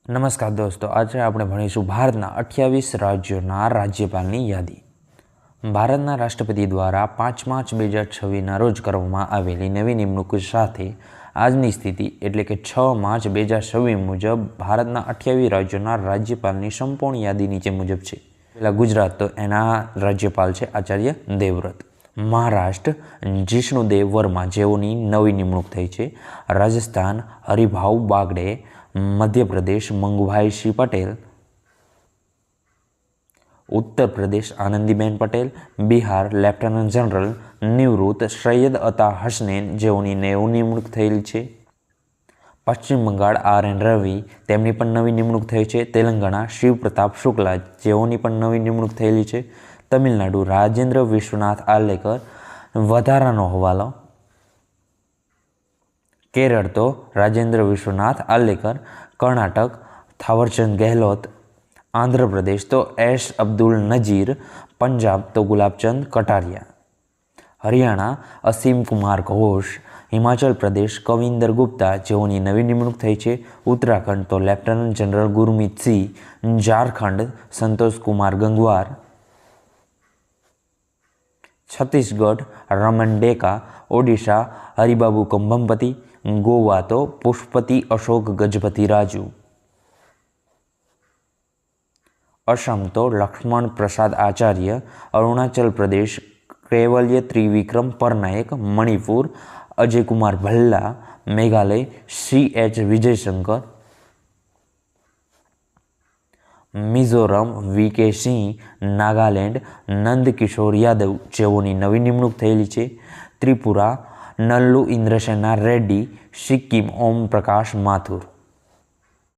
નમસ્કાર દોસ્તો, આજે આપણે ભણીશું ભારતના 28 રાજ્યોના રાજ્યપાલની યાદી। ભારતના રાષ્ટ્રપતિ દ્વારા 5 માર્ચ 2026ના રોજ કરવામાં આવેલી નવી નિમણૂક સાથે આજની સ્થિતિ એટલે કે 6 માર્ચ 2026 મુજબ ભારતના 28 રાજ્યોના રાજ્યપાલની સંપૂર્ણ યાદી નીચે મુજબ છે। પહેલાં ગુજરાત, તો એના રાજ્યપાલ છે આચાર્ય દેવવ્રત। મહારાષ્ટ્ર જિષ્ણુદેવ વર્મા જેઓની નવી નિમણૂક થઈ છે। રાજસ્થાન હરિભાઉ બાગડે। मध्य प्रदेश मंगूभाई सिंह पटेल। उत्तर प्रदेश आनंदीबेन पटेल। बिहार लेफ्टनન્ટ जनरल निवृत्त सैयद अता हसनैन जेओनी नवी निमणूक थयेली छे। पश्चिम बंगाळ RN रवि तेमनी पण नवी निमणूक थई छे। तेलंगाणा शिव प्रताप शुक्ला जेओनी पण नवी निमणूक थयेली छे। तमिलनाडु राजेंद्र विश्वनाथ आलेकर वधारानो हवालो। केरल तो राजेंद्र विश्वनाथ आलेकर। कर्नाटक थावरचंद गहलोत। आंध्र प्रदेश तो एस अब्दुल नजीर। पंजाब तो गुलाबचंद कटारिया। हरियाणा असीम कुमार घोष। हिमाचल प्रदेश कविंदर गुप्ता जेओनी नवी निमणूक थई छे। उत्तराखंड तो लेफ्टनન્ટ जनरल गुरमीत सिंह। झारखंड संतोष कुमार गंगवार। छत्तीसगढ़ रमन डेका। ओडिशा हरिबाबू कंभमपति। गोवा तो पुष्पति अशोक गजपति राजू। असम तो लक्ष्मण प्रसाद आचार्य। अरुणाचल प्रदेश कैवल्य त्रिविक्रम परनायक। मणिपुर अजय कुमार भल्ला। मेघालय CH विजयशंकर। मिजोरम VK सिंह। नागालैंड नंदकिशोर यादव जेओनी नवी निमणूक थयेली छे। त्रिपुरा नल्लू इंद्रसेना रेड्डी। सिक्किम ओम प्रकाश माथुर।